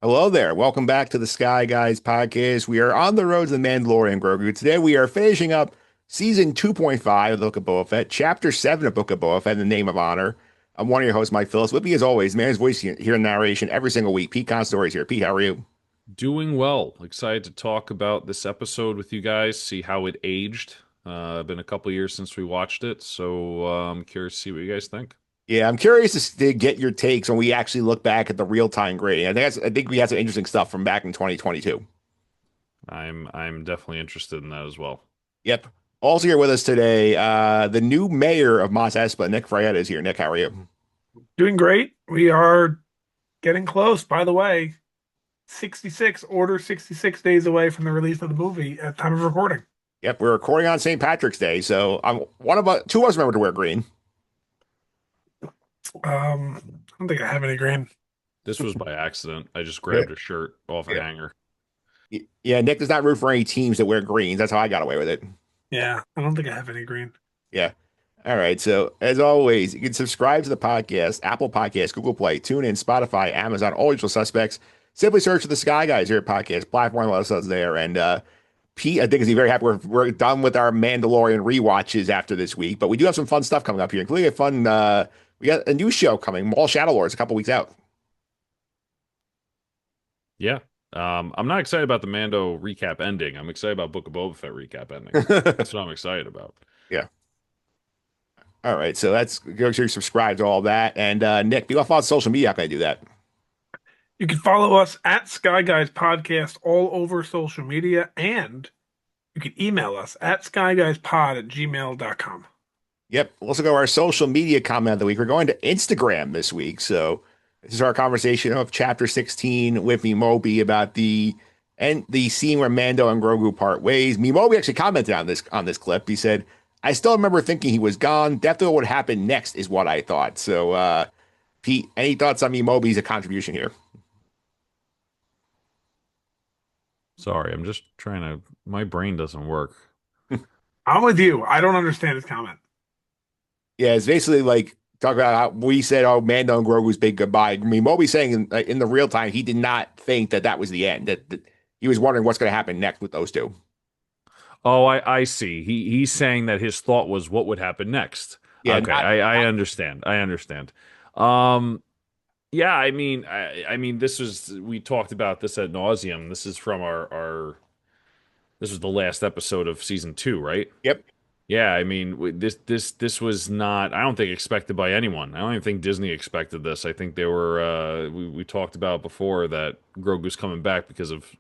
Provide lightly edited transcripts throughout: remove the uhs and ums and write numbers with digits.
Hello there. Welcome back to the Sky Guys podcast. We are on the road to the Mandalorian and Grogu. Today we are finishing up season 2.5 of the Book of Boba Fett, chapter 7 of Book of Boba Fett, in the name of honor. I'm one of your hosts, Mike Phillips. With me, as always, man's voice here in narration every single week. Pete Consadori is here. Pete, how are you? Doing well. Excited to talk about this episode with you guys, see how it aged. Been a couple years since we watched it, so I'm curious to see what you guys think. Yeah, I'm curious to get your takes when we actually look back at the real-time grading. I think we had some interesting stuff from back in 2022. I'm definitely interested in that as well. Yep. Also here with us today, the new mayor of Mos Espa, Nick Fraietta, is here. Nick, how are you? Doing great. We are getting close. By the way, 66 days away from the release of the movie at time of recording. Yep, we're recording on St. Patrick's Day, so two of us remember to wear green. I don't think I have any green. This was by accident. I just grabbed a shirt off a Yeah. hanger. Yeah, Nick does not root for any teams that wear greens. That's how I got away with it. Yeah, I don't think I have any green. Yeah. All right. So as always, you can subscribe to the podcast, Apple Podcasts, Google Play, TuneIn, Spotify, Amazon, all usual suspects. Simply search for the Sky Guys here at podcast platform. Let us know it's there. And Pete, I think is very happy. We're done with our Mandalorian rewatches after this week, but we do have some fun stuff coming up here, including a fun. We got a new show coming, Mall Shadow Lords, a couple weeks out. Yeah. I'm not excited about the Mando recap ending. I'm excited about Book of Boba Fett recap ending. That's what I'm excited about. Yeah. All right. So that's go sure you subscribe to all that. And Nick, be off on social media. How can I do that? You can follow us at Sky Guys Podcast all over social media, and you can email us at skyguyspod@gmail.com. Yep. We'll also go to our social media comment of the week. We're going to Instagram this week. So this is our conversation of chapter 16 with Moby about the scene where Mando and Grogu part ways. Moby actually commented on this clip. He said, I still remember thinking he was gone. Definitely what happened next is what I thought. So Pete, any thoughts on Moby's contribution here? Sorry, I'm just trying to. My brain doesn't work. I'm with you. I don't understand his comment. Yeah, it's basically like talk about how we said, "Oh, Mando and Grogu's big goodbye." I mean, Moby's saying in the real time he did not think that was the end. That he was wondering what's going to happen next with those two. Oh, I see. He's saying that his thought was what would happen next. Yeah, Okay, I understand. I understand. Um, yeah, I mean, this was we talked about this ad nauseum. This is from our this was the last episode of season 2, right? yep. Yeah, I mean, this was not. I don't think expected by anyone. I don't even think Disney expected this. I think they were. We talked about before that Grogu's coming back because of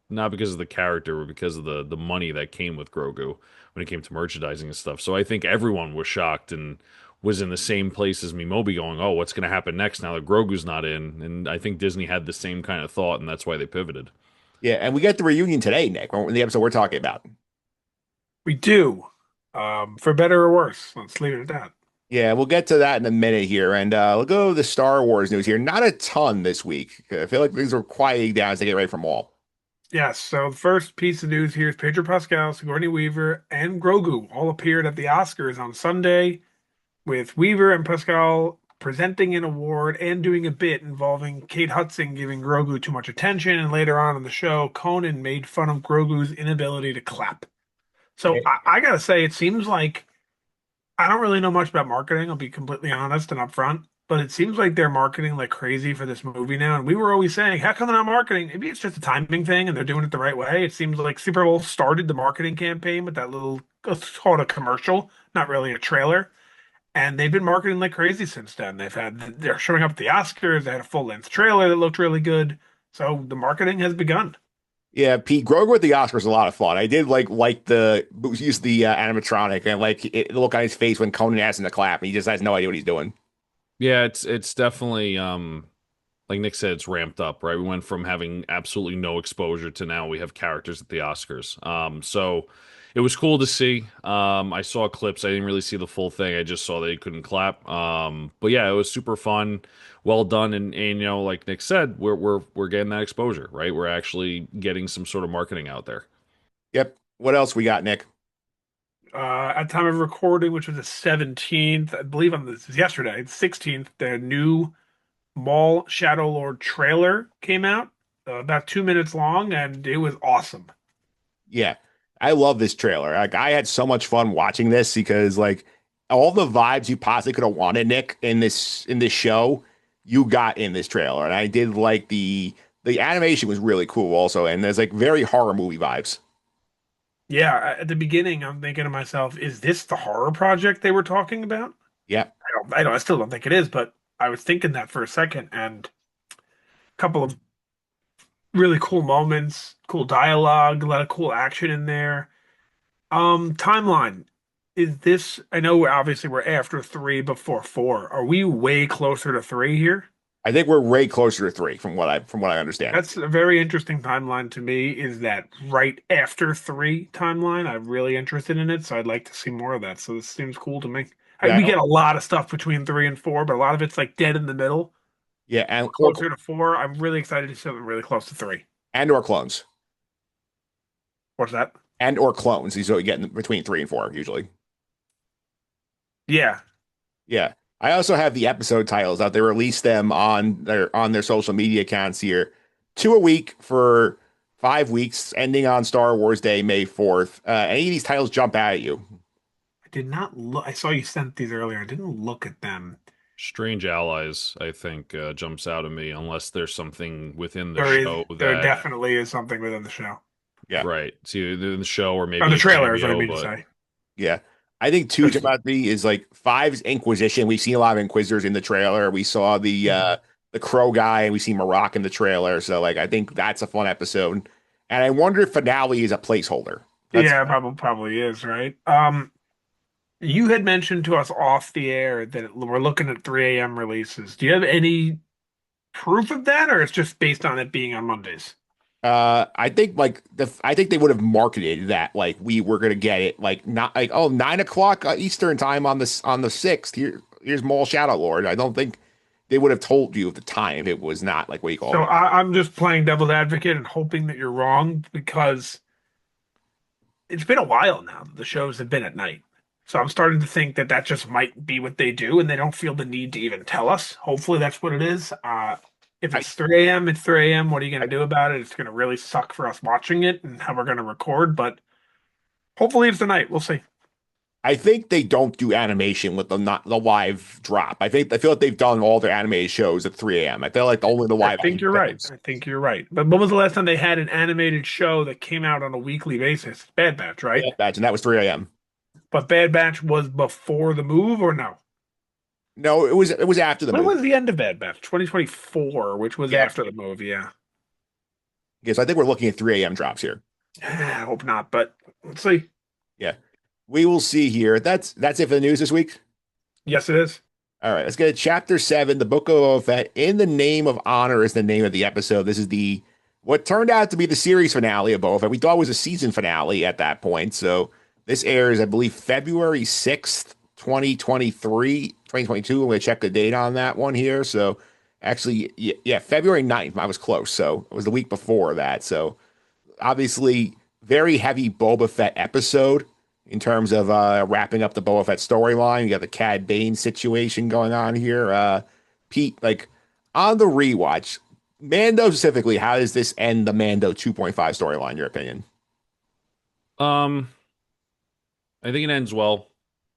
not because of the character, but because of the money that came with Grogu when it came to merchandising and stuff. So I think everyone was shocked and was in the same place as me, Moby, going, "Oh, what's going to happen next now that Grogu's not in?" And I think Disney had the same kind of thought, and that's why they pivoted. Yeah, and we get the reunion today, Nick, in the episode we're talking about. We do. For better or worse. Let's leave it at that. Yeah, we'll get to that in a minute here. And we'll go to the Star Wars news here. Not a ton this week. I feel like things are quieting down as they get ready for all. Yes, so the first piece of news here is Pedro Pascal, Sigourney Weaver, and Grogu all appeared at the Oscars on Sunday, with Weaver and Pascal presenting an award and doing a bit involving Kate Hudson giving Grogu too much attention. And later on in the show, Conan made fun of Grogu's inability to clap. So I gotta say, it seems like I don't really know much about marketing. I'll be completely honest and upfront, but it seems like they're marketing like crazy for this movie now. And we were always saying, how come they're not marketing? Maybe it's just a timing thing and they're doing it the right way. It seems like Super Bowl started the marketing campaign with that little, it's called a commercial, not really a trailer. And they've been marketing like crazy since then. They're showing up at the Oscars. They had a full length trailer that looked really good. So the marketing has begun. Yeah, Pete Grogu at the Oscars was a lot of fun. I did like the use the animatronic and like the look on his face when Conan asks him to clap. He just has no idea what he's doing. Yeah, it's definitely like Nick said, it's ramped up, right? We went from having absolutely no exposure to now we have characters at the Oscars. So it was cool to see. I saw clips. I didn't really see the full thing. I just saw that he couldn't clap. But yeah, it was super fun, well done, and you know, like Nick said, we're getting that exposure, right? We're actually getting some sort of marketing out there. Yep. What else we got, Nick? At time of recording, which was the 17th, I believe on this is yesterday, the 16th, the new Mall Shadow Lord trailer came out. about 2 minutes long, and it was awesome. Yeah, I love this trailer. Like I had so much fun watching this because like all the vibes you possibly could have wanted, Nick, in this show, you got in this trailer. And I did like the animation was really cool also, and there's like very horror movie vibes. Yeah, at the beginning, I'm thinking to myself, is this the horror project they were talking about? Yeah. I still don't think it is, but I was thinking that for a second, and a couple of really cool moments, cool dialogue, a lot of cool action in there. Timeline. Is this, I know obviously we're after three before four. Are we way closer to three here? I think we're way closer to three from what I understand. That's a very interesting timeline to me, is that right after three timeline. I'm really interested in it, so I'd like to see more of that. So this seems cool to me. Yeah, We get a lot of stuff between three and four, but a lot of it's like dead in the middle. yeah, and Closer to four. I'm really excited to see something really close to three. or clones. What's that? And or clones. These are what you get in between three and four, usually. Yeah. Yeah. I also have the episode titles out. They release them on their social media accounts here. Two a week for 5 weeks, ending on Star Wars Day, May 4th. Any of these titles jump out at you? I did not look. I saw you sent these earlier. I didn't look at them. Strange Allies, I think, jumps out at me unless there's something within the There is, show there that definitely is something within the show. Yeah. right. It's either in the show or Or maybe the a trailer is what I cameo, mean to but say. Yeah. I think two jump out at me is like five's Inquisition. We've seen a lot of Inquisitors in the trailer. We saw the Crow guy and we see Marok in the trailer. So like I think that's a fun episode. And I wonder if finale is a placeholder. That's Yeah, probably is, right? You had mentioned to us off the air that we're looking at 3 a.m. releases. Do you have any proof of that, or it's just based on it being on Mondays? I think I think they would have marketed that like we were gonna get it like not like 9 o'clock Eastern time on the 6th. Here's Maul Shadow Lord. I don't think they would have told you at the time if it was not like what you call So it. I'm just playing devil's advocate and hoping that you're wrong, because it's been a while now that the shows have been at night. So I'm starting to think that that just might be what they do, and they don't feel the need to even tell us. Hopefully, that's what it is. If I, it's 3 a.m., it's 3 a.m. What are you going I to do about it? It's going to really suck for us watching it and how we're going to record, but hopefully it's the night. We'll see. I think they don't do animation with the not the live drop. I feel like they've done all their animated shows at 3 a.m. I feel like only the I live think action you're right. shows. I think you're right. But when was the last time they had an animated show that came out on a weekly basis? Bad Batch, right? Yeah, and that was 3 a.m. But Bad Batch was before the move, or no? No, it was after the When movie. was the end of Bad Batch? 2024, which was Yeah, after the move, yeah. because I think we're looking at 3 a.m. drops here. I hope not, but let's see. Yeah, we will see here. That's it for the news this week. Yes, it is. All right, let's get to chapter 7, the Book of Boba Fett. In the Name of Honor is the name of the episode. This is the what turned out to be the series finale of Boba Fett. We thought it was a season finale at that point. So this airs, I believe, February 6th, 2023, 2022. I'm going to check the date on that one here. So actually, yeah, February 9th. I was close. So it was the week before that. So obviously, very heavy Boba Fett episode in terms of wrapping up the Boba Fett storyline. You got the Cad Bane situation going on here. Pete, like on the rewatch, Mando specifically, how does this end the Mando 2.5 storyline, in your opinion? um, I think it ends well.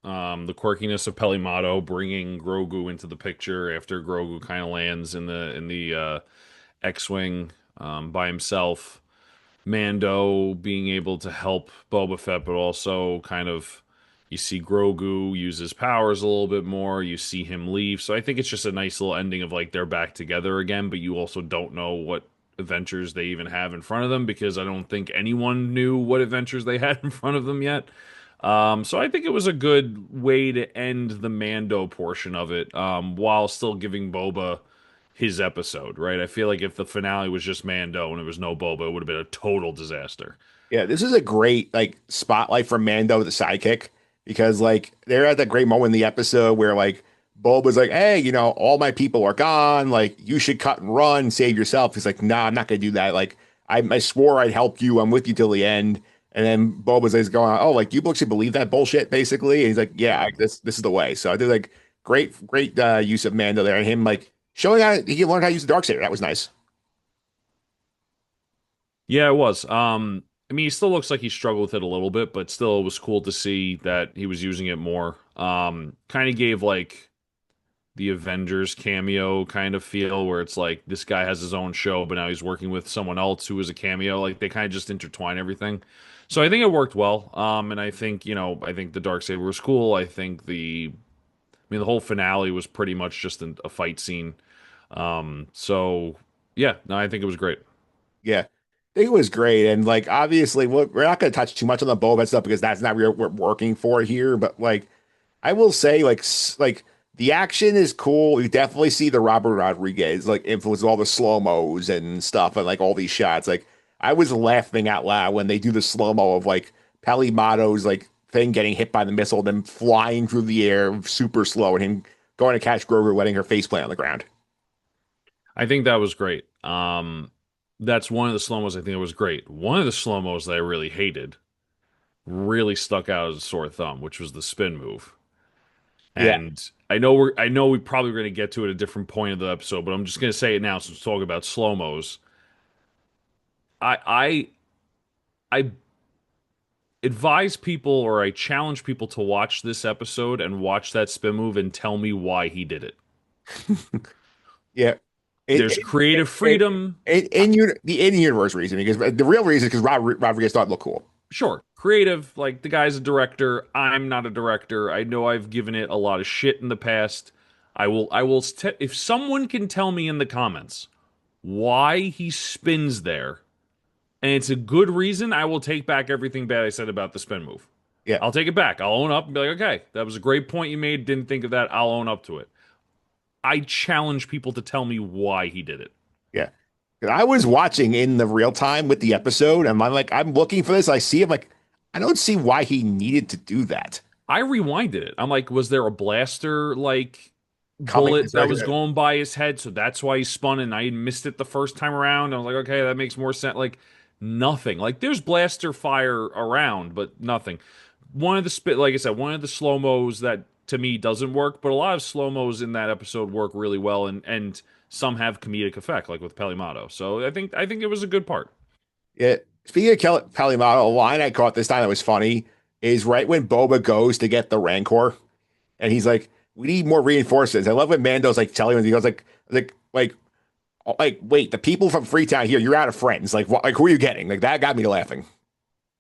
The quirkiness of Pelimato bringing Grogu into the picture after Grogu kind of lands in the X-wing by himself. Mando being able to help Boba Fett, but also kind of you see Grogu use his powers a little bit more. You see him leave. So I think it's just a nice little ending of like they're back together again, but you also don't know what adventures they even have in front of them because I don't think anyone knew what adventures they had in front of them yet. So I think it was a good way to end the Mando portion of it, while still giving Boba his episode, right? I feel like if the finale was just Mando and there was no Boba, it would have been a total disaster. Yeah, this is a great like spotlight for Mando, the sidekick, because like they're at that great moment in the episode where like Boba's like, "Hey, all my people are gone. Like, you should cut and run, save yourself." He's like, "Nah, I'm not gonna do that. Like, I swore I'd help you. I'm with you till the end." And then Boba's like going, "Oh, like you actually believe that bullshit, basically?" And he's like, "Yeah, this is the way." So I did like great use of Mando there, and him like showing how he learned how to use the dark saber. That was nice. Yeah, it was. I mean, he still looks like he struggled with it a little bit, but still, it was cool to see that he was using it more. Kind of gave like the Avengers cameo kind of feel, where it's like this guy has his own show, but now he's working with someone else who is a cameo. Like they kind of just intertwine everything. So I think it worked well. And I think I think the Darksaber was cool. I mean, the whole finale was pretty much just a fight scene. So yeah, no, I think it was great. Yeah, I think it was great. And like, obviously, we're not going to touch too much on the Boba stuff because that's not what we're working for here. But like, I will say, like, like the action is cool. You definitely see the Robert Rodriguez like influence with all the slow mos and stuff, and like all these shots. Like, I was laughing out loud when they do the slow mo of like Palimato's like thing getting hit by the missile, then flying through the air super slow, and him going to catch Grogu, letting her face plant on the ground. I think that was great. That's one of the slow-mos I think it was great. One of the slow-mos that I really hated really stuck out as a sore thumb, which was the spin move. Yeah, And I know we probably going to get to it at a different point of the episode, but I'm just going to say it now since we're talking about slow-mos. I I advise people or I challenge people to watch this episode and watch that spin move and tell me why he did it. yeah. There's creative freedom. The in universe reason, because the real reason is because Rodriguez thought it looked cool. Sure, creative, like the guy's a director. I'm not a director. I know I've given it a lot of shit in the past. If someone can tell me in the comments why he spins there, and it's a good reason, I will take back everything bad I said about the spin move. Yeah, I'll take it back. I'll own up and be like, okay, that was a great point you made. Didn't think of that. I'll own up to it. I challenge people to tell me why he did it. yeah. 'Cause I was watching in the real time with the episode, and I'm like, I'm looking for this. I see him like, I don't see why he needed to do that. I rewinded it. I'm like, was there a blaster like Coming bullet this that was second. going by his head? So that's why he spun and I missed it the first time around. I was like, okay, that makes more sense. Like nothing. Like there's blaster fire around, but nothing. One of the like I said, one of the slow mos that to me doesn't work, but a lot of slow mos in that episode work really well, and some have comedic effect, like with Pelimato. So I think it was a good part. Yeah. Speaking of Palimano, a line I caught this time that was funny is right when Boba goes to get the Rancor, and he's like, "We need more reinforcements." I love when Mando's like telling him, he goes like, wait, the people from Freetown here, you're out of friends. Like, what? Like, who are you getting? Like, that got me laughing.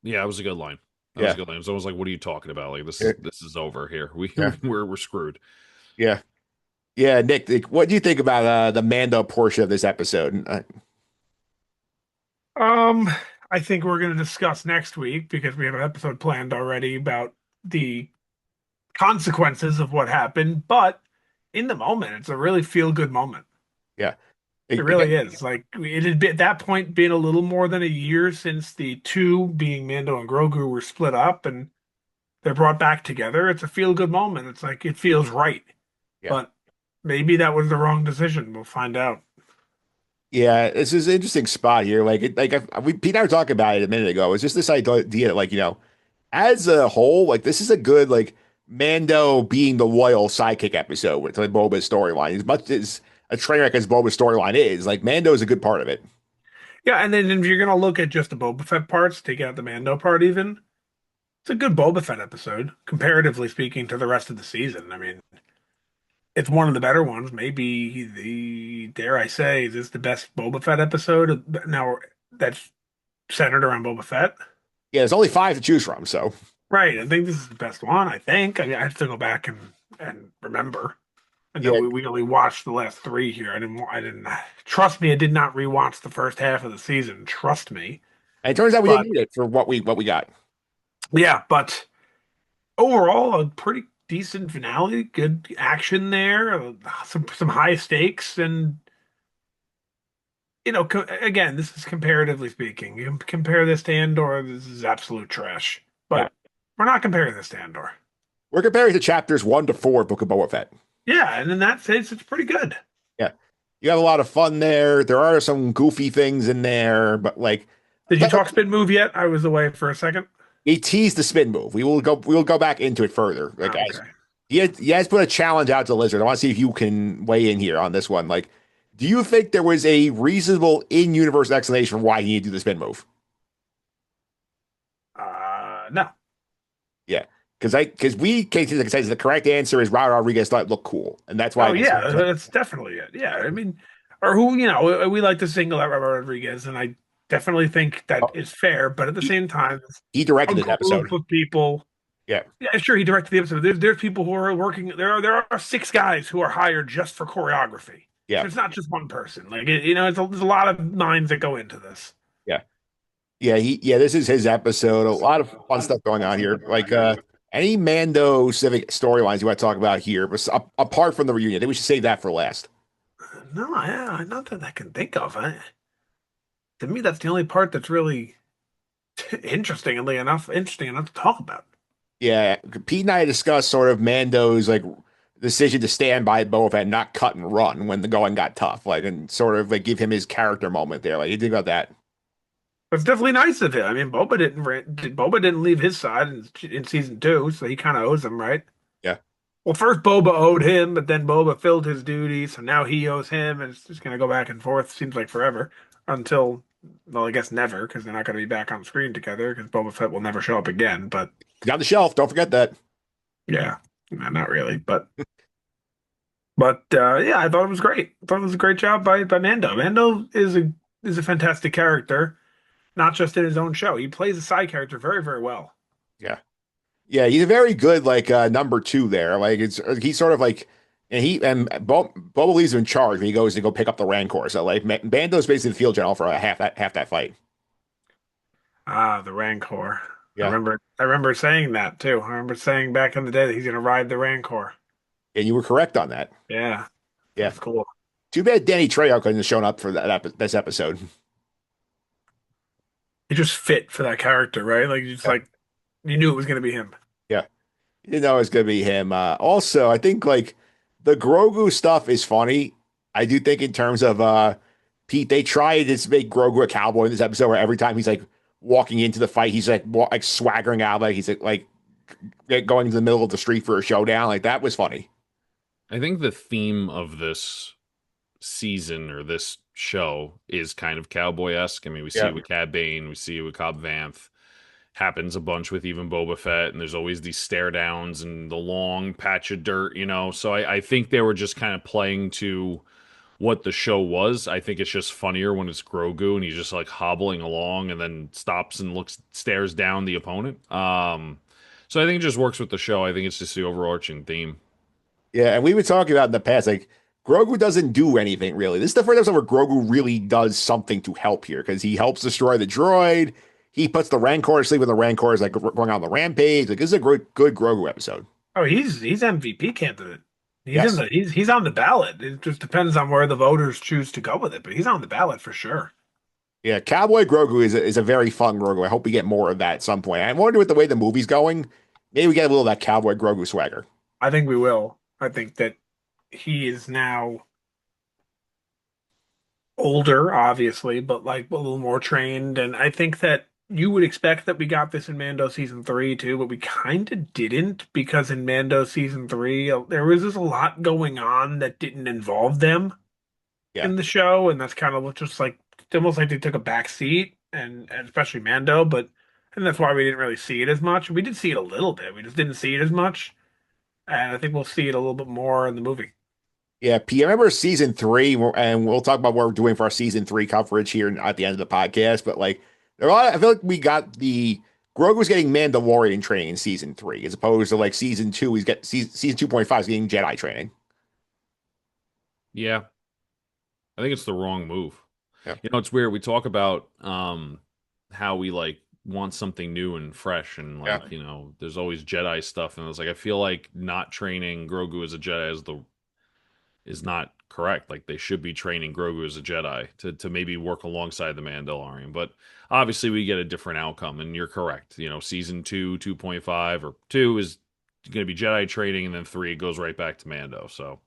Yeah, it was a good line. That was Yeah, a good line. It was almost like, what are you talking about? Like yeah, this is over here. yeah, We're screwed. yeah. Yeah, Nick, what do you think about the Mando portion of this episode? Um, I think we're going to discuss next week because we have an episode planned already about the consequences of what happened. But in the moment, it's a really feel good moment. Yeah, It again, really is. Like it had been, at that point been a little more than a year since the two, being Mando and Grogu, were split up and they're brought back together. It's a feel good moment. It's like it feels right. yeah. But maybe that was the wrong decision. We'll find out. Yeah, this is an interesting spot here. Pete and I were talking about it a minute ago. It's just this idea that, like, as a whole, like, this is a good, like, Mando being the loyal sidekick episode with like, Boba's storyline. As much as a train wreck as Boba's storyline is, like, Mando is a good part of it. Yeah, and then if you're gonna look at just the Boba Fett parts, take out the Mando part even, it's a good Boba Fett episode, comparatively speaking to the rest of the season. I mean, it's one of the better ones. Maybe the, dare I say, is this the best Boba Fett episode now that's centered around Boba Fett? Yeah, there's only five to choose from, so Right. I think this is the best one, I think. I mean, I have to go back and remember. I know yeah. we only watched the last three here. I didn't trust me, I did not rewatch the first half of the season. Trust me. And it turns out we But didn't need it for what we got. yeah, but overall, a pretty decent finale. Good action there. Some high stakes, and again, this is comparatively speaking. You compare this to Andor, this is absolute trash. Yeah, But we're not comparing this to Andor. we're comparing to chapters 1 to 4 of Book of Boba Fett. Yeah, and in that sense, it's pretty good. Yeah, you have a lot of fun there. There are some goofy things in there, but like, Did you but, like, talk spin move yet? I was away for a second. he teased the spin move. We will go back into it further. Like, as Okay. he has put a challenge out to Lizard. I want to see if you can weigh in here on this one. Like, Do you think there was a reasonable in-universe explanation for why he needed to do the spin move? No. Yeah, because we came to the consensus the correct answer is Robert Rodriguez thought it looked cool, and that's why Oh that's yeah, that's definitely it. Yeah, I mean, or who we like to single out Robert Rodriguez, and I definitely think that oh, is fair. But at the he, same time, it's he a directed this group episode. of people. Yeah, Yeah, sure, he directed the episode. There's people who are working. There are six guys who are hired just for choreography. yeah, So it's not just one person. Like there's a lot of minds that go into this. yeah, yeah. This is his episode. A lot of fun stuff going on here. Like any Mando civic storylines you want to talk about here, but apart from the reunion, I think we should save that for last. No, not that I can think of. To me, that's the only part that's really interesting enough to talk about. Yeah, Pete and I discussed sort of Mando's like decision to stand by Boba Fett and not cut and run when the going got tough, like and sort of like give him his character moment there. Like you think about that? But it's definitely nice of him. I mean, Boba didn't leave his side in season two, so he kind of owes him, right? Yeah, Well, first Boba owed him, but then Boba filled his duty, so now he owes him, and it's just gonna go back and forth. Seems like forever until, well, I guess never, because they're not gonna be back on screen together, because Boba Fett will never show up again. But down the shelf. Don't forget that. yeah, no, not really, but yeah, I thought it was great. I thought it was a great job by Mando. Mando is a fantastic character, not just in his own show. He plays a side character very, very well. Yeah. Yeah, he's a very good like number two there. Like it's he's sort of like and Boba leaves him in charge when he goes to go pick up the Rancor. So like Bando's basically the field general for half that fight. Ah, the Rancor. Yeah, I remember saying that too. I remember saying back in the day that he's gonna ride the Rancor. and you were correct on that. Yeah, Yeah, that's cool. too bad Danny Trejo couldn't have shown up for this episode. He just fit for that character, right? Yeah, Like you knew it was gonna be him. yeah, you know it's gonna be him. Also, I think like the Grogu stuff is funny. I do think in terms of Pete, they tried to make Grogu a cowboy in this episode where every time he's like walking into the fight, he's like like swaggering out like he's like going to the middle of the street for a showdown. Like that was funny. I think the theme of this season or this show is kind of cowboy-esque. I mean, we see Yeah. it with Cad Bane, we see it with Cobb Vanth. Happens a bunch with even Boba Fett, and there's always these stare downs and the long patch of dirt. So I think they were just kind of playing to what the show was. I think it's just funnier when it's Grogu and he's just like hobbling along and then stops and stares down the opponent. So I think it just works with the show. I think it's just the overarching theme. Yeah, and we were talking about in the past, like Grogu doesn't do anything really. This is the first episode where Grogu really does something to help here because he helps destroy the droid. He puts the Rancor to sleep when the Rancor is like going on the rampage. Like this is a good Grogu episode. Oh, he's MVP candidate. Yes. He's on the ballot. It just depends on where the voters choose to go with it, but he's on the ballot for sure. Yeah, Cowboy Grogu is a very fun Grogu. I hope we get more of that at some point. I wonder with the way the movie's going, maybe we get a little of that Cowboy Grogu swagger. I think we will. I think that he is now older, obviously, but like a little more trained. And I think that you would expect that we got this in Mando season three too, but we kind of didn't because in Mando season three, there was just a lot going on that didn't involve them Yeah. in the show, and that's kind of just like it's almost like they took a back seat, and especially Mando, but and that's why we didn't really see it as much. We did see it a little bit, we just didn't see it as much, and I think we'll see it a little bit more in the movie. Yeah, P. I remember season three, and we'll talk about what we're doing for our season three coverage here at the end of the podcast. But like, I feel like we got the Grogu's getting Mandalorian training in season three, as opposed to like season two. He's got season 2.5 is getting Jedi training. Yeah, I think it's the wrong move. Yeah, It's weird. We talk about how we like want something new and fresh, and yeah, like there's always Jedi stuff, and it's like I feel like not training Grogu as a Jedi is not correct. Like they should be training Grogu as a Jedi to maybe work alongside the Mandalorian. But obviously we get a different outcome, and you're correct. Season 2, 2.5 or 2 is going to be Jedi training, and then 3 goes right back to Mando. So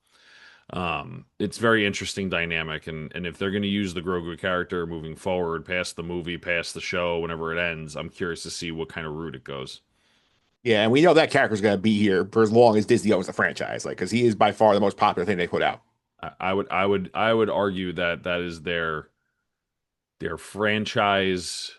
it's very interesting dynamic, and if they're going to use the Grogu character moving forward past the movie, past the show, whenever it ends, I'm curious to see what kind of route it goes. yeah. And we know that character's going to be here for as long as Disney owns the franchise, like because he is by far the most popular thing they put out. I would argue that that is their franchise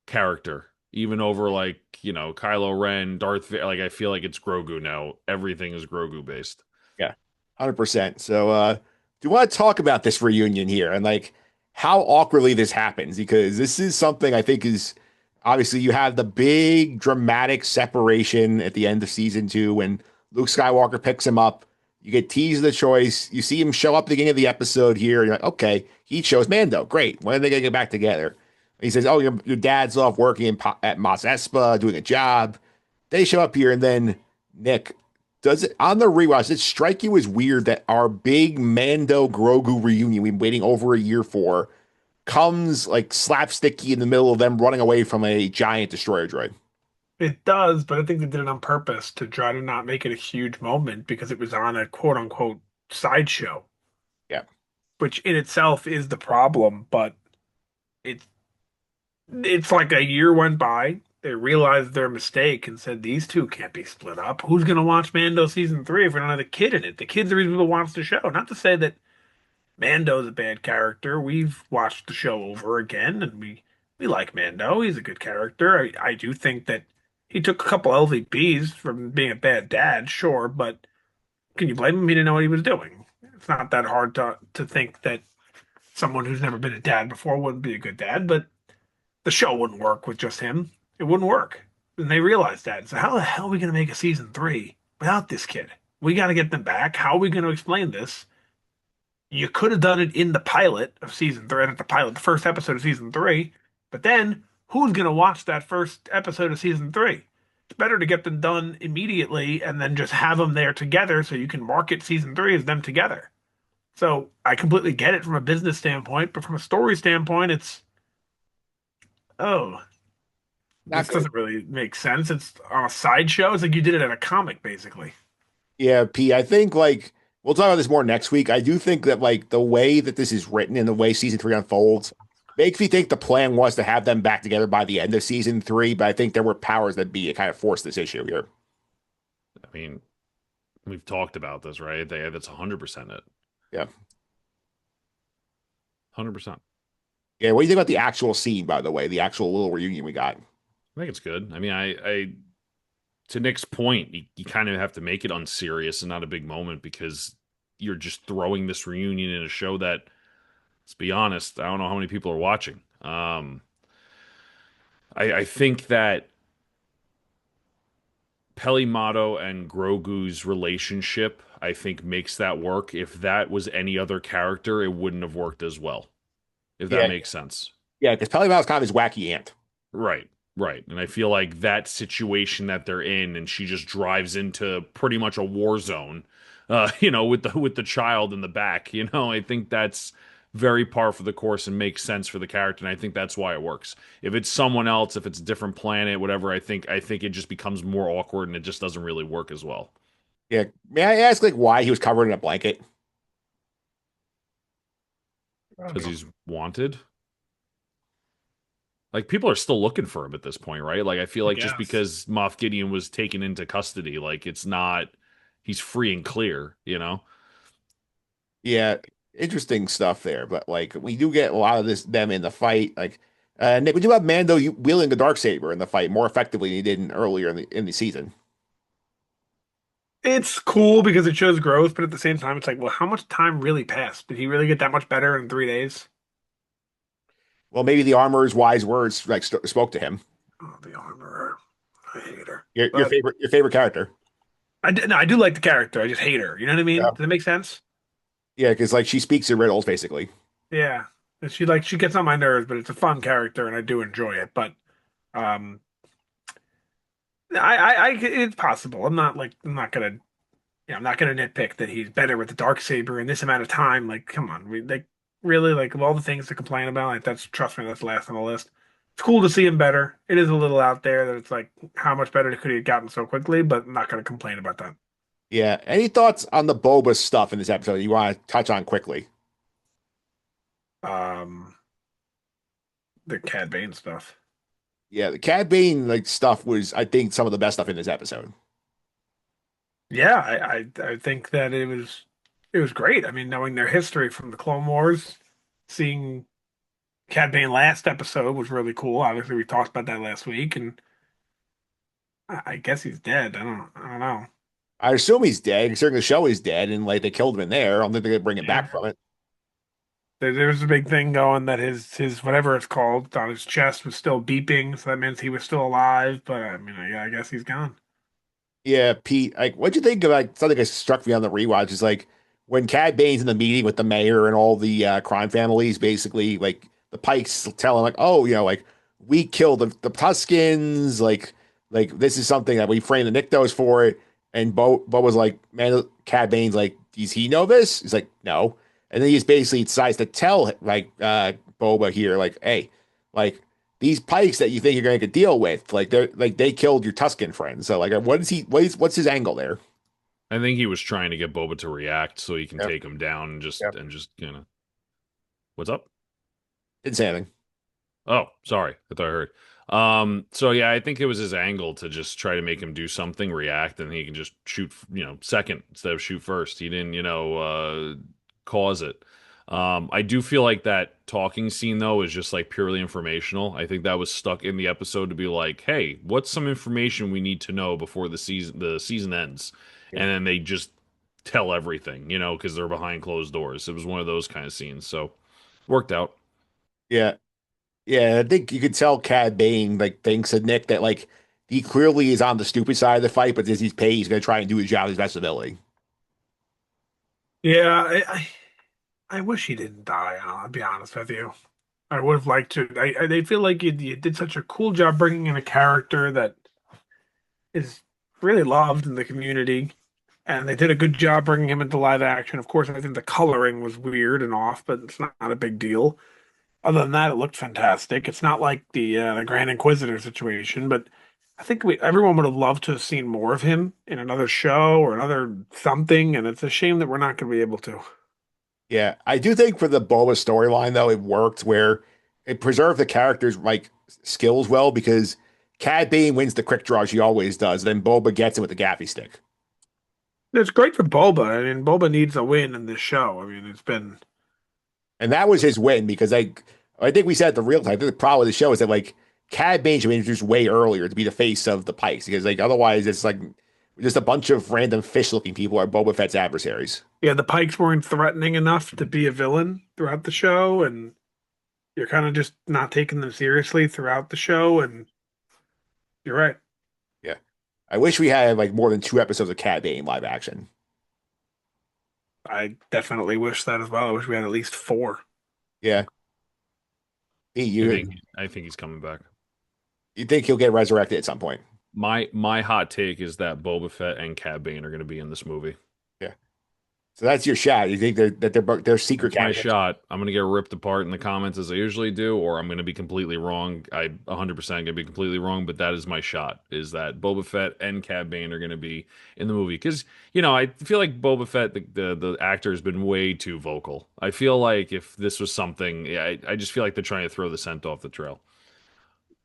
character, even over like Kylo Ren, Darth Vader. Like I feel like it's Grogu now. Everything is Grogu based. Yeah, 100%. So, do you want to talk about this reunion here and like how awkwardly this happens? Because this is something I think is obviously you have the big dramatic separation at the end of season two when Luke Skywalker picks him up. You get teased the choice. You see him show up at the beginning of the episode here. You're like, okay, he chose Mando. Great. When are they going to get back together? He says, oh, your dad's off working at Mos Espa, doing a job. They show up here, and then Nick, does it on the rewatch? Does it strike you as weird that our big Mando Grogu reunion we've been waiting over a year for comes like slapsticky in the middle of them running away from a giant destroyer droid? It does, but I think they did it on purpose to try to not make it a huge moment because it was on a quote unquote sideshow, Yeah. which in itself is the problem. But it's it's like a year went by. They realized their mistake and said these two can't be split up. Who's gonna watch Mando season three if we don't have the kid in it? The kid's the reason who wants the show. Not to say that Mando's a bad character. We've watched the show over again, and we like Mando. He's a good character. I do think that he took a couple LVPs from being a bad dad, sure, but can you blame him? He didn't know what he was doing. It's not that hard to think that someone who's never been a dad before wouldn't be a good dad, but the show wouldn't work with just him. It wouldn't work. And they realized that. So how the hell are we going to make a season three without this kid? We got to get them back. How are we going to explain this? You could have done it in the pilot of season three, not the pilot, the first episode of season three. But then who's going to watch that first episode of season three? It's better to get them done immediately and then just have them there together so you can market season three as them together. So I completely get it from a business standpoint, but from a story standpoint, it's, oh, Not this good. doesn't really make sense. It's on a sideshow. It's like you did it in a comic, basically. Yeah, P. I think like we'll talk about this more next week. I do think that like the way that this is written and the way season three unfolds makes me think the plan was to have them back together by the end of season three, but I think there were powers that be to kind of force this issue here. I mean, we've talked about this, right? That's 100% it. Yeah. 100%. Yeah. What do you think about the actual scene, by the way, the actual little reunion we got? I think it's good. I mean, I to Nick's point, you kind of have to make it unserious and not a big moment because you're just throwing this reunion in a show that, let's be honest, I don't know how many people are watching. I think that Pelimato and Grogu's relationship, I think, makes that work. If that was any other character, it wouldn't have worked as well. If that Yeah. makes sense. Yeah. Because Peli Motto's kind of his wacky aunt. Right, right. And I feel like that situation that they're in, and she just drives into pretty much a war zone, with the child in the back. I think that's very par for the course and makes sense for the character, and I think that's why it works. If it's someone else, if it's a different planet, whatever, I think it just becomes more awkward and it just doesn't really work as well. Yeah. May I ask like why he was covered in a blanket? I don't Because know. he's wanted. Like people are still looking for him at this point, right? Like I feel I like just guess. because Moff Gideon was taken into custody, like it's not he's free and clear. Yeah. Interesting stuff there. But like we do get a lot of this them in the fight. Like Nick, we do have Mando wielding the dark saber in the fight more effectively than he did earlier in the season. It's cool because it shows growth, but at the same time, it's like, well, how much time really passed? Did he really get that much better in 3 days? Well, maybe the armorer's wise words like spoke to him. Oh, the armorer. I hate her. Your But favorite character. no, I do like the character. I just hate her. You know what I mean? Yeah. Does that make sense? Yeah, because like she speaks in riddles basically. Yeah. And she gets on my nerves, but it's a fun character and I do enjoy it. But um it's possible. I'm not gonna I'm not gonna nitpick that he's better with the dark saber in this amount of time. Like, come on, really like of all the things to complain about, like that's trust me, that's last on the list. It's cool to see him better. It is a little out there that it's like how much better could he have gotten so quickly, but I'm not gonna complain about that. Yeah. Any thoughts on the Boba stuff in this episode you want to touch on quickly? Um the Cad Bane stuff. Yeah, the Cad Bane like stuff was, I think, some of the best stuff in this episode. Yeah, I think that it was great. I mean, knowing their history from the Clone Wars, seeing Cad Bane last episode was really cool. Obviously, we talked about that last week, and I guess he's dead. I don't know. I assume he's dead, considering the show is dead, and like they killed him in there. I don't think they're gonna bring him back Yeah. from it. There was a big thing going that his whatever it's called on his chest was still beeping, so that means he was still alive. But I mean, I guess he's gone. Yeah, Pete, like, what'd you think of like something that struck me on the rewatch is like when Cad Bane's in the meeting with the mayor and all the crime families, basically, like the Pikes tell him, like, oh, like we killed the Tuskens, like this is something that we framed the Niktos for it. And Bo was like, man, Cad Bane's like, does he know this? He's like, no. And then he just basically decides to tell like Boba here, like, hey, like these Pikes that you think you're going to deal with, like they killed your Tusken friends. So like, what's his angle there? I think he was trying to get Boba to react so he can Yep. take him down and Yep. just what's up? Didn't say anything. Oh, sorry. I thought I heard. So yeah, I think it was his angle to just try to make him do something, react, and he can just shoot, second instead of shoot first. He didn't, cause it. I do feel like that talking scene though is just like purely informational. I think that was stuck in the episode to be like, hey, what's some information we need to know before the season ends? Yeah. And then they just tell everything, because they're behind closed doors. It was one of those kind of scenes. So worked out. Yeah. Yeah. I think you could tell Cad Bane like thinks of Nick that like he clearly is on the stupid side of the fight, but as he's paid, he's going to try and do his job to his best ability. Yeah, I wish he didn't die. I'll be honest with you. I would have liked to. I feel like you did such a cool job bringing in a character that is really loved in the community, and they did a good job bringing him into live action. Of course, I think the coloring was weird and off, but it's not a big deal. Other than that, it looked fantastic. It's not like the Grand Inquisitor situation, but I think everyone would have loved to have seen more of him in another show or another something, and it's a shame that we're not going to be able to. Yeah, I do think for the Boba storyline though, it worked where it preserved the character's like skills well because Cad Bane wins the quick draw she always does. Then Boba gets it with the gaffy stick, It's great for Boba. I mean, Boba needs a win in this show. I mean, it's been and that was his win because I think we said at the real time. I think the problem with the show is that like Cad Bane should be introduced way earlier to be the face of the Pikes because like otherwise it's like just a bunch of random fish looking people are Boba Fett's adversaries. yeah, the Pikes weren't threatening enough to be a villain throughout the show, and you're kind of just not taking them seriously throughout the show. And you're right. Yeah, I wish we had like more than 2 episodes of Cad Bane live action. I definitely wish that as well. I wish we had at least four. Yeah, Hey, I you think I think he's coming back. you think he'll get resurrected at some point? My hot take is that Boba Fett and Cad Bane are going to be in this movie. Yeah. So that's your shot. You think they're secret That's my candidates? shot. I'm going to get ripped apart in the comments as I usually do, or I'm going to be completely wrong. I 100% going to be completely wrong, but that is my shot. Is that Boba Fett and Cad Bane are going to be in the movie? Because I feel like Boba Fett, the actor, has been way too vocal. I feel like if this was something, yeah, I just feel like they're trying to throw the scent off the trail.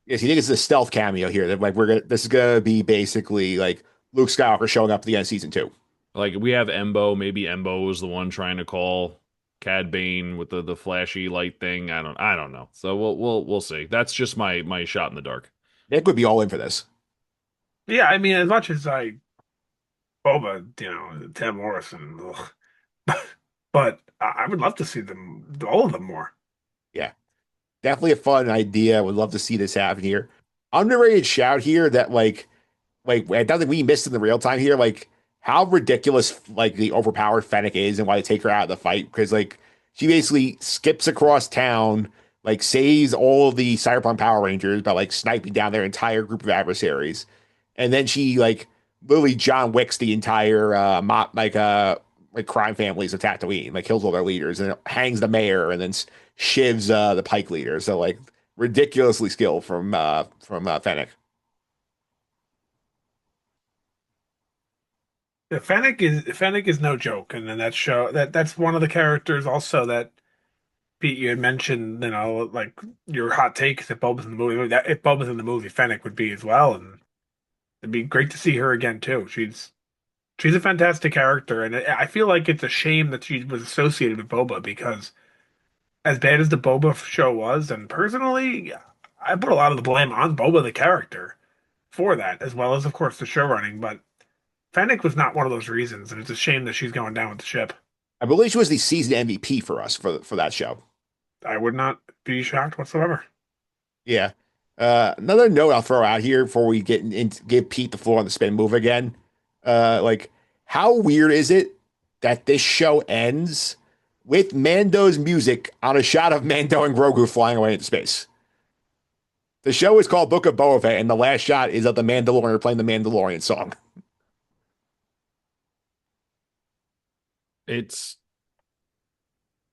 Yes, you think it's a stealth cameo here that like this is gonna be basically like Luke Skywalker showing up at the end of season 2. Like we have Embo. Maybe Embo was the one trying to call Cad Bane with the flashy light thing. I don't know. So we'll see. That's just my shot in the dark. Nick would be all in for this. Yeah, I mean, as much as I Boba, Tim Morrison, ugh. But I would love to see them, all of them more. Yeah, definitely a fun idea. Would love to see this happen here. Underrated shout here that like I don't think we missed in the real time here. Like how ridiculous like the overpowered Fennec is and why they take her out of the fight because like she basically skips across town, like saves all of the Cyberpunk Power Rangers by like sniping down their entire group of adversaries, and then she like literally John Wicks the entire like crime families of Tatooine, like kills all their leaders and hangs the mayor and then shivs the Pike leader. So like ridiculously skilled from Fennec. Yeah, Fennec is no joke, and then that's one of the characters also that Pete you had mentioned. Like your hot take is if Boba's in the movie. That if Boba's in the movie, Fennec would be as well, and it'd be great to see her again too. She's a fantastic character, and I feel like it's a shame that she was associated with Boba because as bad as the Boba show was, and personally, I put a lot of the blame on Boba the character for that, as well as, of course, the show running. But Fennec was not one of those reasons, and it's a shame that she's going down with the ship. I believe she was the season MVP for us for that show. I would not be shocked whatsoever. Yeah. Another note I'll throw out here before we get give Pete the floor on the spin move again. Like, how weird is it that this show ends with Mando's music on a shot of Mando and Grogu flying away into space? The show is called Book of Boba Fett, and the last shot is of the Mandalorian playing the Mandalorian song. It's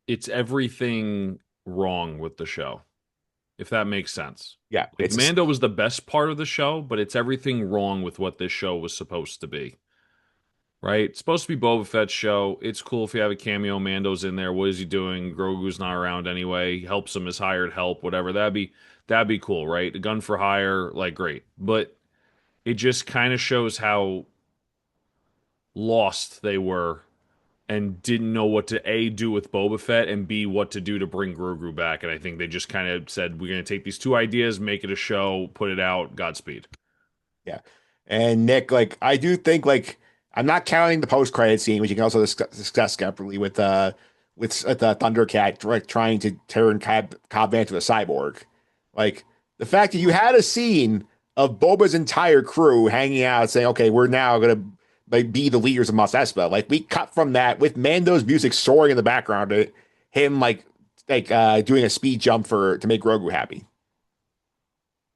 it's everything wrong with the show, if that makes sense. Yeah, Like Mando was the best part of the show, but it's everything wrong with what this show was supposed to be. Right? It's supposed to be Boba Fett's show. It's cool if you have a cameo. Mando's in there. What is he doing? Grogu's not around anyway. He helps him as hired help, whatever. That'd be cool, right? A gun for hire, like great. But it just kind of shows how lost they were and didn't know what to A do with Boba Fett and B what to do to bring Grogu back. And I think they just kind of said, we're gonna take these two ideas, make it a show, put it out, Godspeed. Yeah. And Nick, like, I do think, like, I'm not counting the post credit scene, which you can also discuss separately with the Thundercat trying to turn Cobb Vanth to a cyborg. Like, the fact that you had a scene of Boba's entire crew hanging out saying, okay, we're now gonna like be the leaders of Mos Espa. Like, we cut from that with Mando's music soaring in the background, him doing a speed jump to make Grogu happy.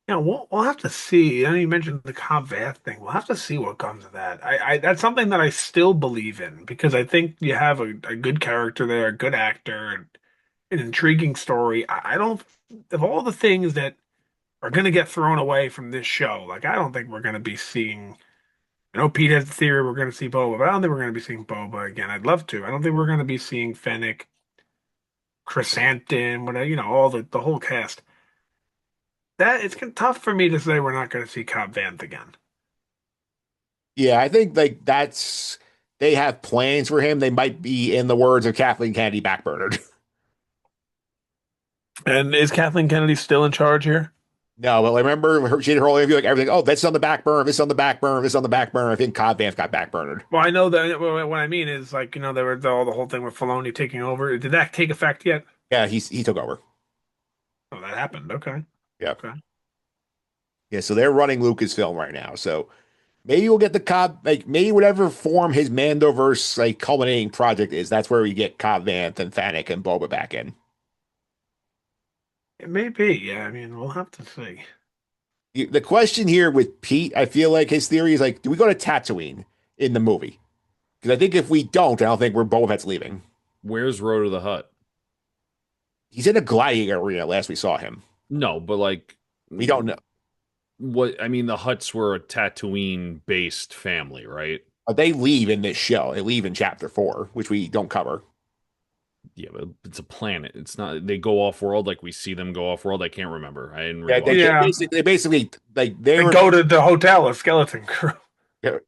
Yeah, we'll have to see. I know you mentioned the Cobb Vanth thing. We'll have to see what comes of that. I that's something that I still believe in because I think you have a good character there, a good actor, and an intriguing story. I don't of all the things that are going to get thrown away from this show. Like I don't think we're going to be seeing. I know Pete has the theory we're going to see Boba, but I don't think we're going to be seeing Boba again. I'd love to. I don't think we're going to be seeing Fennec, Chrysanthemum, whatever, all the whole cast. That it's tough for me to say we're not going to see Cobb Vanth again. Yeah, I think like they have plans for him. They might be, in the words of Kathleen Kennedy, backburnered. And is Kathleen Kennedy still in charge here? No, but I remember she did her whole interview like everything. Oh, this is on the back burner. This is on the back burner. This is on the back burner. I think Cobb Vanth got backburnered. Well, I know that what I mean is like there were all the whole thing with Filoni taking over. Did that take effect yet? Yeah, he took over. Oh, that happened. Okay. Yeah, Okay. yeah. So they're running Lucasfilm right now. So maybe we'll get the Cobb, like maybe whatever form his Mandoverse like culminating project is. That's where we get Cobb Vanth and Fennec and Boba back in. It may be. Yeah. I mean, we'll have to see. The question here with Pete, I feel like his theory is like, do we go to Tatooine in the movie? Because I think if we don't, I don't think we're Boba Fett's leaving. Where's Road to the Hut? He's in a gladiator arena last we saw him. No, but like We don't know. what I mean, the Huts were a Tatooine based family, right? They leave in this show. They leave in chapter 4, which we don't cover. Yeah, but it's a planet. It's not they go off world like we see them go off world. I can't remember. I didn't Yeah, rewatch Yeah. they basically like They were go to the hotel of Skeleton Crew.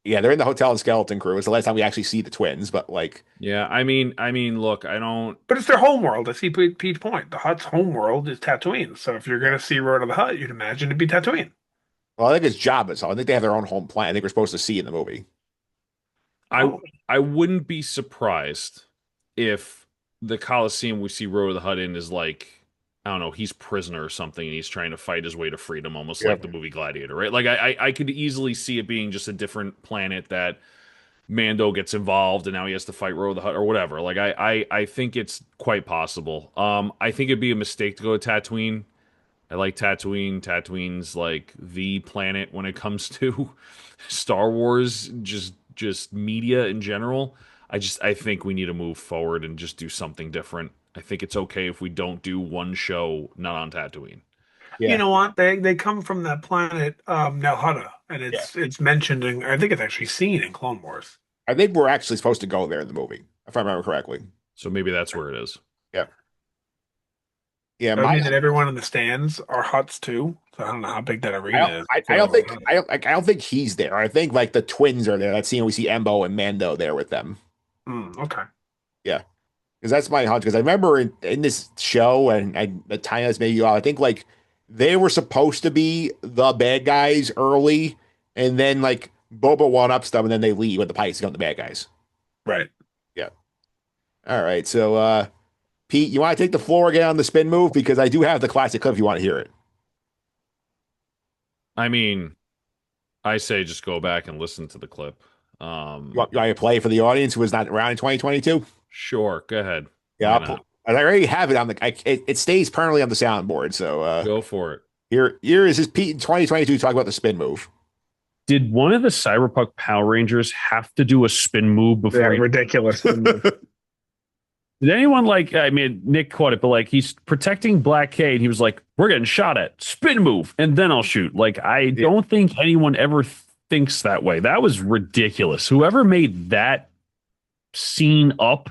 yeah, they're in the hotel in Skeleton Crew. It's the last time we actually see the twins, but like Yeah, I mean, look, I don't. But it's their home world. I see Pete's point. The Hutt's home world is Tatooine. So if you're going to see Road of the Hutt, you'd imagine it'd be Tatooine. well, I think it's Jabba's. I think they have their own home planet. I think we're supposed to see in the movie. I Oh, I wouldn't be surprised if the Coliseum we see Road of the Hut in is like I don't know, he's prisoner or something, and he's trying to fight his way to freedom, almost Yeah. like the movie Gladiator, right? Like I could easily see it being just a different planet that Mando gets involved and now he has to fight Road of the Hut or whatever. Like I think it's quite possible. I think it'd be a mistake to go to Tatooine. I like Tatooine. Tatooine's like the planet when it comes to Star Wars, just media in general. I think we need to move forward and just do something different. I think it's okay if we don't do one show not on Tatooine. you Yeah. know what? They come from that planet Nelhutta, and Yeah. it's mentioned in I think it's actually seen in Clone Wars. I think we're actually supposed to go there in the movie, if I remember correctly. So maybe that's where it is. Yeah. Yeah, That would my mean that everyone in the stands are Huts too. So I don't know how big that arena is. I don't think So, I don't think he's there. I think like the twins are there. That's we see Embo and Mando there with them. okay. Yeah, because that's my hunch. Because I remember in this show and the time that's maybe I think like they were supposed to be the bad guys early, and then like Boba one ups them, and then they leave with the Pikes become the bad guys. Right. Yeah. All right. So Pete, you want to take the floor again on the spin move because I do have the classic clip if you want to hear it. I mean, I say just go back and listen to the clip. You want to play for the audience who was not around in 2022? Sure, go ahead. Yeah, Why I'll not? and I already have it on it stays permanently on the soundboard. So Go for it. here is his Pete in 2022 talking about the spin move. Did one of the Cyberpunk Power Rangers have to do a spin move Yeah, before he ridiculous. did anyone like I mean Nick caught it, but like he's protecting Black K and he was like, we're getting shot at. Spin move, and then I'll shoot. Like I don't think anyone ever thinks that way. That was ridiculous. Whoever made that scene up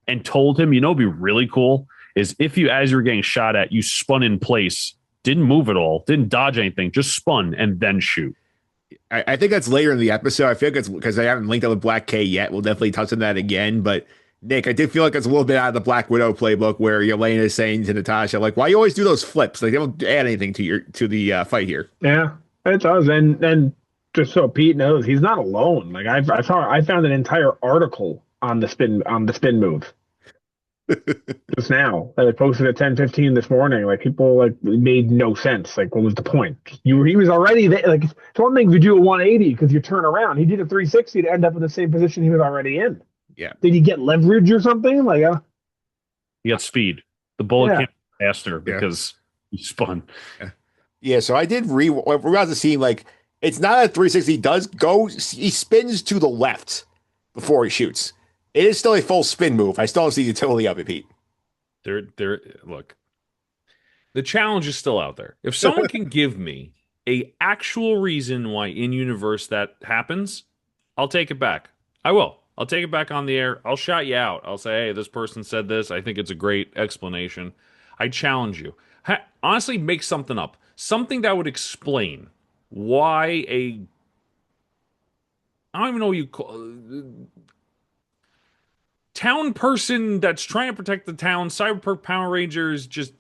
and told him, it'd be really cool, is if you as you were getting shot at, you spun in place, didn't move at all, didn't dodge anything, just spun and then shoot. I think that's later in the episode. I feel like it's because I haven't linked up with Black K yet. We'll definitely touch on that again. But Nick, I did feel like it's a little bit out of the Black Widow playbook where Yelena is saying to Natasha, like, why you always do those flips? Like they don't add anything to the fight here. Yeah, it does. And just so Pete knows, he's not alone. Like I found an entire article on the spin move just now that I posted at 10:15 this morning. Like people like it made no sense. Like what was the point? He was already there. Like it's one thing if you do a 180 because you turn around. He did a 360 to end up in the same position he was already in. Yeah. Did he get leverage or something? Like He got speed. The bullet Yeah. came faster because he spun. Yeah, so I did realize the scene like it's not a 360. He does go. He spins to the left before he shoots. It is still a full spin move. I still don't see the utility of it, Pete. Look, the challenge is still out there. If someone can give me a actual reason why in universe that happens, I'll take it back. I will. I'll take it back on the air. I'll shout you out. I'll say, hey, this person said this. I think it's a great explanation. I challenge you. Honestly, make something up. Something that would explain why I don't even know what you call town person that's trying to protect the town, Cyberpunk Power Rangers, just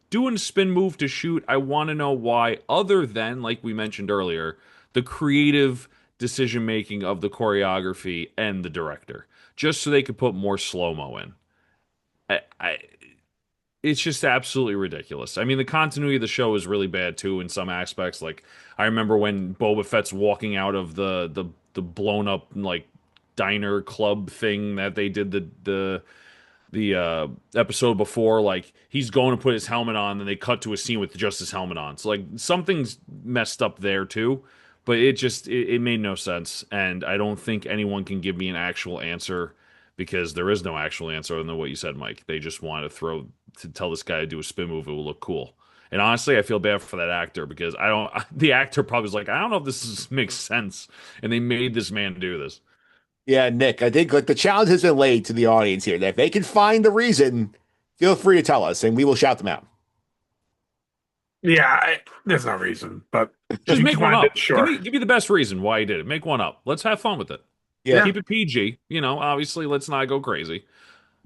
doing a spin move to shoot. I want to know why, other than, like we mentioned earlier, the creative decision making of the choreography and the director, just so they could put more slow-mo in. It's just absolutely ridiculous. I mean, the continuity of the show is really bad too in some aspects. Like I remember when Boba Fett's walking out of the blown up like diner club thing that they did the episode before, like he's going to put his helmet on and they cut to a scene with just his helmet on. So like something's messed up there too, but it made no sense. And I don't think anyone can give me an actual answer because there is no actual answer other than what you said, Mike. They just want to tell this guy to do a spin move. It will look cool. And honestly, I feel bad for that actor because the actor probably was like, I don't know if makes sense. And they made this man do this. Yeah, Nick, I think like the challenge has been laid to the audience here that if they can find the reason, feel free to tell us and we will shout them out. Yeah, there's no reason, but just make one up. Sure. Give me the best reason why he did it. Make one up. Let's have fun with it. Yeah. Keep it PG. Obviously, let's not go crazy.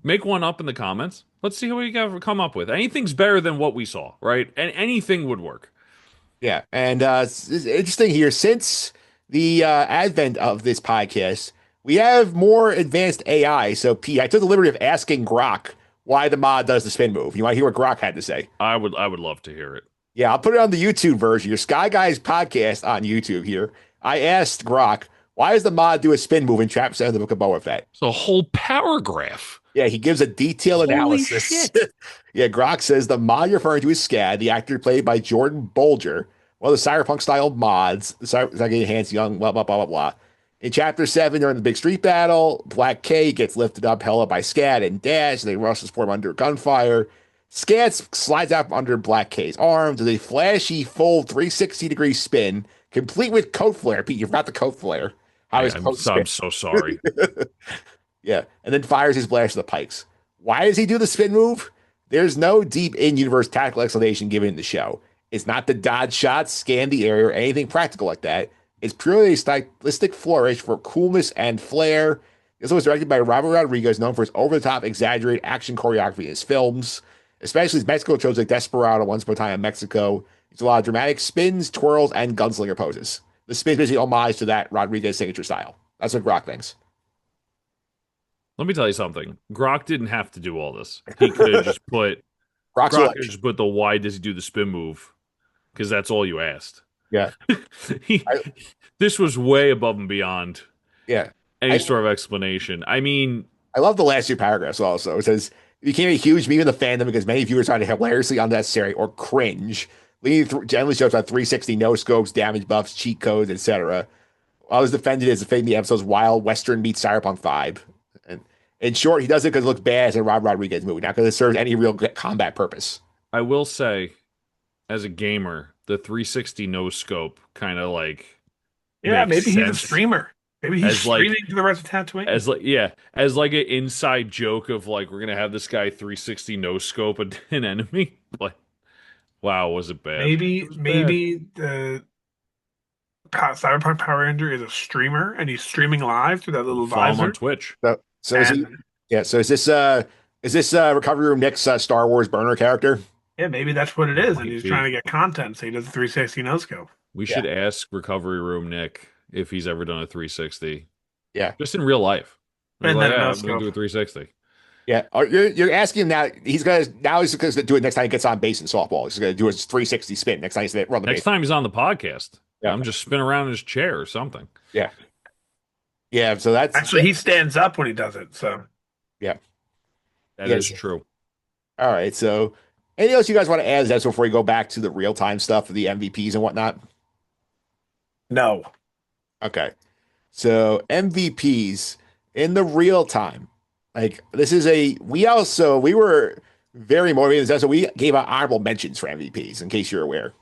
Make one up in the comments. Let's see what you got come up with. Anything's better than what we saw, right? And anything would work. Yeah, and it's interesting here since the advent of this podcast, we have more advanced AI. So, Pete, I took the liberty of asking Grok why the mod does the spin move. You want to hear what Grok had to say? I would love to hear it. Yeah, I'll put it on the YouTube version, your Sky Guys podcast on YouTube here. I asked Grok, why does the mod do a spin move in Chapter 7 of the Book of Boba Fett? It's a whole paragraph. Yeah, he gives a detailed analysis. Shit. Yeah, Grok says the mod you're referring to is Scad, the actor played by Jordan Bolger. One of the cyberpunk-style mods, the cyberpunk enhanced young, blah, blah, blah, blah, blah. In Chapter 7, during the big street battle, Black K gets lifted up, held up by Scad and Dash. They rush to support him under gunfire. Scad slides out from under Black K's arm, does a flashy, full 360-degree spin, complete with coat flare. Pete, you forgot the coat flare. I'm so sorry. Yeah, and then fires his blast to the Pikes. Why does he do the spin move? There's no deep in-universe tactical explanation given in the show. It's not the dodge shots, scan the area, or anything practical like that. It's purely a stylistic flourish for coolness and flair. This was directed by Robert Rodriguez, known for his over-the-top, exaggerated action choreography in his films, especially his Mexico shows like Desperado, Once Upon a Time in Mexico. It's a lot of dramatic spins, twirls, and gunslinger poses. The spin is basically homage to that Rodriguez signature style. That's what Grok thinks. Let me tell you something. Grok didn't have to do all this. He could have just put Grok's Grok election. could just put the why does he do the spin move? Because that's all you asked. Yeah. This was way above and beyond Yeah. any sort of explanation. I mean, I love the last two paragraphs also. It says, it became a huge meme in the fandom because many viewers found it hilariously unnecessary or cringe, leading through generally shows about 360 no scopes, damage buffs, cheat codes, etc. I was defended as defending the episode's wild Western meets Cyberpunk vibe. And in short, he does it because it looks bad as a Rob Rodriguez movie, not because it serves any real combat purpose. I will say, as a gamer, the 360 no scope kind of like Yeah, makes maybe he's a sense. streamer. Maybe he's As, like- streaming to the rest of Tatooine. As like an inside joke of like we're gonna have this guy 360 no scope an enemy. Like, wow, was it bad? maybe It was bad. maybe the Cyberpunk Power Ranger is a streamer and he's streaming live through that little Follow him visor. on Twitch. So is he, And, yeah. So is this Recovery Room Nick's Star Wars burner character? yeah, maybe that's what it is, and Might he's be. trying to get content, so he does a 360 no scope. We should ask Recovery Room Nick if he's ever done a 360. Yeah. Just in real life. And Like, then yeah, no I'm gonna scope. do a 360. Yeah. You're asking him now. He's gonna do it next time he gets on base in softball. He's gonna do his 360 spin next time he's run the Next base. time he's on the podcast, Yeah. I'm just spin around in his chair or something. Yeah. So that's Actually, he stands up when he does it. So That Yeah. is true. all right. So anything else you guys want to add to that before we go back to the real time stuff for the MVPs and whatnot? no, Okay. So MVPs in the real time. Like this is we were very motivated. So we gave out honorable mentions for MVPs in case you're aware.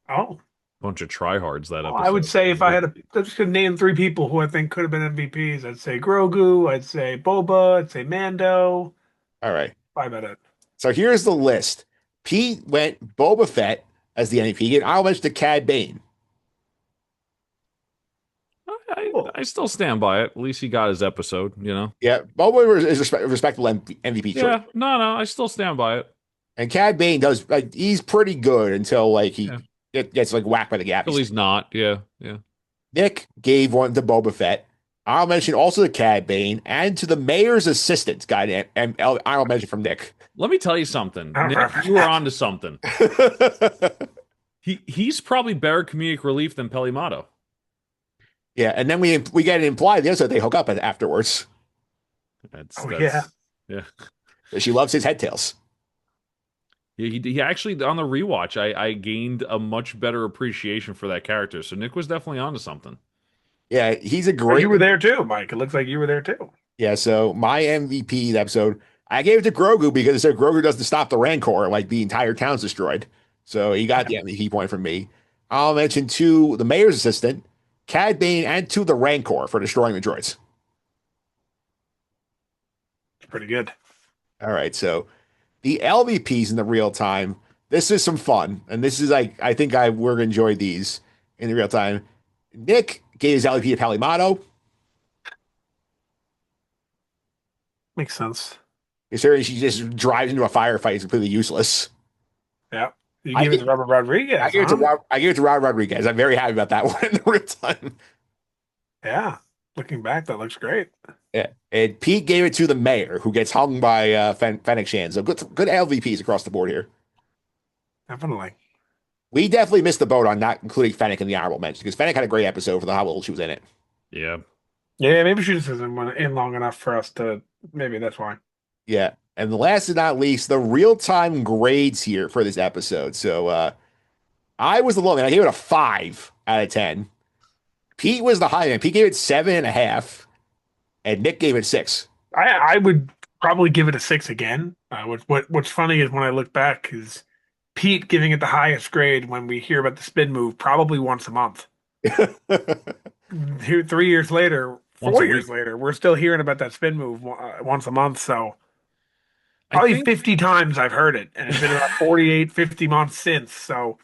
oh, Bunch of tryhards that episode. I would say if I had I just could name three people who I think could have been MVPs, I'd say Grogu, I'd say Boba, I'd say Mando. All right. Probably about it. So here's the list. Pete went Boba Fett as the MVP, and I'll mention to Cad Bane. I still stand by it. At least he got his episode, you know? Yeah, Boba is respectable MVP choice. Yeah, no, I still stand by it. And Cad Bane does he's pretty good until he Yeah. gets whacked by the gap. Until he's not. Yeah. Nick gave one to Boba Fett. I'll mention also to Cad Bane and to the mayor's assistant guy, and I'll mention from Nick. Let me tell you something. Nick, you were onto something. He's probably better comedic relief than Pelimato. Yeah, and then we get it implied the other side they hook up afterwards. Yeah. She loves his head tails. He actually, on the rewatch, I gained a much better appreciation for that character. So Nick was definitely onto something. Yeah, he's a But great. you were there too, Mike. It looks like you were there too. Yeah, so my MVP episode, I gave it to Grogu because it said Grogu doesn't stop the Rancor, like the entire town's destroyed. So he got the MVP point from me. I'll mention to the mayor's assistant, Cad Bane, and to the Rancor for destroying the droids. It's pretty good. All right, so the LVPs in the real time. This is some fun, and this is I think we're gonna enjoy these in the real time. Nick gave his LVP to Palimato. Makes sense. Considering she just drives into a firefight, is completely useless. Yeah. You I gave it to think- Robert Rodriguez. I gave it to huh? Rob Rodriguez. I'm very happy about that one in the real time. Yeah. Looking back, that looks great. Yeah, and Pete gave it to the mayor, who gets hung by Fennec Shan. So good LVPs across the board here. Definitely. We definitely missed the boat on not including Fennec in the honorable mention because Fennec had a great episode for how little she was in it. Yeah. Yeah, maybe she just isn't in long enough for us to. Maybe that's why. Yeah, and the last but not least, the real time grades here for this episode. So I was the low man. I gave it a 5 out of 10. Pete was the high man. Pete gave it 7.5, and Nick gave it 6. I would probably give it a 6 again. What's funny is when I look back is Pete giving it the highest grade when we hear about the spin move probably once a month. Here, 3 years later, Once 4 a years week. later, we're still hearing about that spin move once a month. So I Probably think 50 times I've heard it, and it's been about 48, 50 months since. So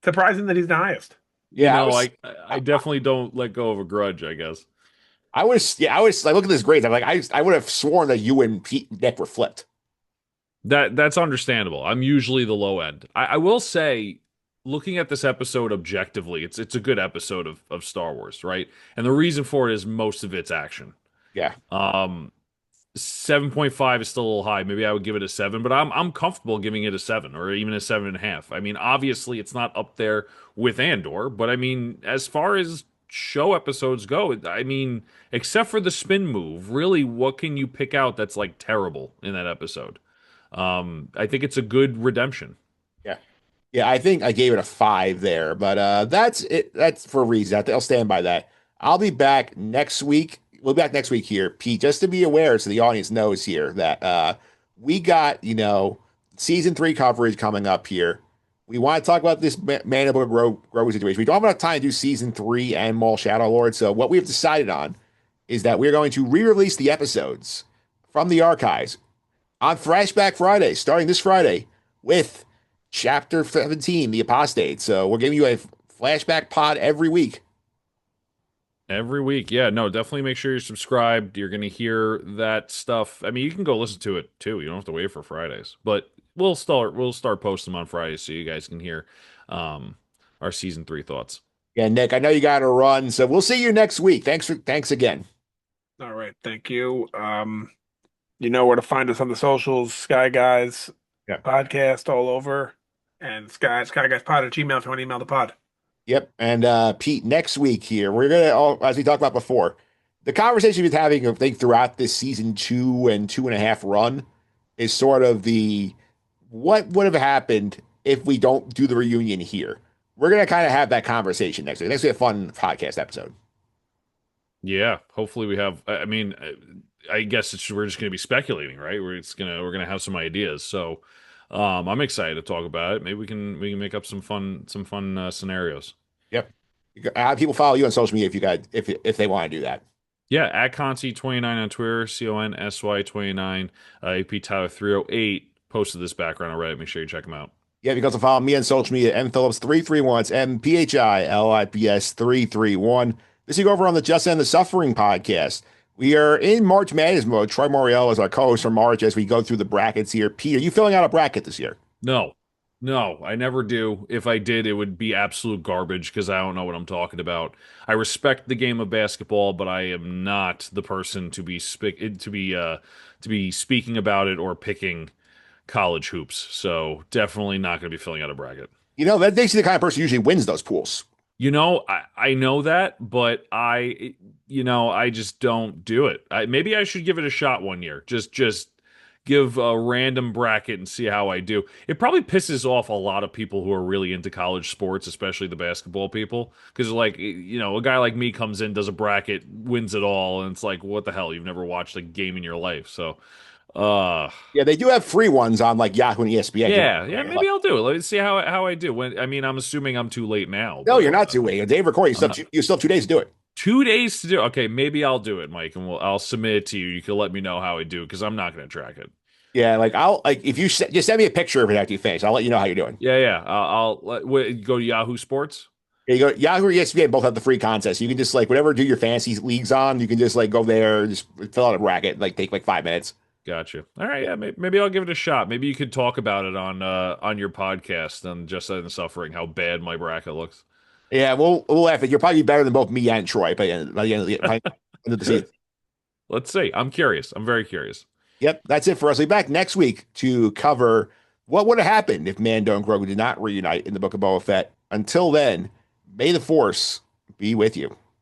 surprising that he's the highest. you Yeah, know, I definitely don't let go of a grudge, I guess. I was like, look at this grades. I'm like, I would have sworn that you and Pete and Nick were flipped. That's understandable. I'm usually the low end. I will say, looking at this episode objectively, it's a good episode of Star Wars, right? And the reason for it is most of its action. Yeah. 7.5 is still a little high. Maybe I would give it a 7, but I'm comfortable giving it a 7 or even a 7.5. I mean, obviously it's not up there with Andor, but I mean, as far as show episodes go, I mean, except for the spin move, really, what can you pick out that's like terrible in that episode? I think it's a good redemption. Yeah. Yeah, I think I gave it a 5 there, but that's it. That's for a reason. I'll stand by that. I'll be back next week. We'll be back next week here, Pete, just to be aware so the audience knows here that we got, season 3 coverage coming up here. We want to talk about this Mando and Grogu situation. We don't have enough time to do season 3 and Maul Shadow Lord. So what we've decided on is that we're going to re-release the episodes from the archives on Flashback Friday, starting this Friday, with Chapter 17, The Apostate. So we're giving you a flashback pod every week. Every week. Yeah, no, definitely make sure you're subscribed. You're going to hear that stuff. I mean, you can go listen to it too. You don't have to wait for Fridays. But we'll start posting them on Fridays so you guys can hear our season 3 thoughts. Yeah, Nick, I know you got to run, so we'll see you next week. Thanks again. All right, thank you. You know where to find us on the socials, Sky Guys Yeah. podcast all over, and Sky Guys Pod at Gmail if you want to email the pod. Yep. And Pete, next week here, we're gonna, as we talked about before, the conversation we've been having, I think, throughout this season 2 and 2.5 run is sort of the what would have happened if we don't do the reunion here. We're gonna kind of have that conversation next week. Next week, a fun podcast episode. Yeah, hopefully we have. I mean, I guess we're just going to be speculating, right? We're gonna have some ideas. So, I'm excited to talk about it. Maybe we can make up some fun scenarios. Yep. People follow you on social media if they want to do that. Yeah, at Consi29 on Twitter, CONSY29. AP Tyler 308 posted this background on Reddit. Make sure you check him out. Yeah, you can also follow me on social media, M Phillips 331. It's MPHILIPS 331. This week over on the Just End the Suffering podcast. We are in March Madness mode. Troy Moriel is our co-host for March as we go through the brackets here. Pete, are you filling out a bracket this year? No, I never do. If I did, it would be absolute garbage because I don't know what I'm talking about. I respect the game of basketball, but I am not the person to be speaking about it or picking college hoops. So definitely not going to be filling out a bracket. That makes you the kind of person who usually wins those pools. I know that, but I just don't do it. Maybe I should give it a shot one year. Just give a random bracket and see how I do. It probably pisses off a lot of people who are really into college sports, especially the basketball people, because a guy like me comes in, does a bracket, wins it all, and it's like, what the hell? You've never watched a game in your life, so. Yeah, they do have free ones on like Yahoo and ESPN. Yeah, maybe I'll do it. Let's see how I do. I'm assuming I'm too late now. No, you're not too late. Dave recording, you still have 2 days to do it. 2 days to do. Okay, maybe I'll do it, Mike, and I'll submit it to you. You can let me know how I do because I'm not going to track it. Yeah, if you just send me a picture of it after you finish, I'll let you know how you're doing. Yeah. I'll go to Yahoo Sports. Yeah, you go Yahoo or ESPN both have the free contest. You can just whatever do your fantasy leagues on. You can just go there, just fill out a bracket, take 5 minutes. Gotcha. All right, yeah, maybe I'll give it a shot. Maybe you could talk about it on your podcast and Just End the Suffering, how bad my bracket looks. Yeah, we'll laugh at. You're probably better than both me and Troy by the end of the season. Let's see. I'm curious. I'm very curious. Yep, that's it for us. We'll be back next week to cover what would have happened if Mando and Grogu did not reunite in the Book of Boba Fett. Until then, may the Force be with you.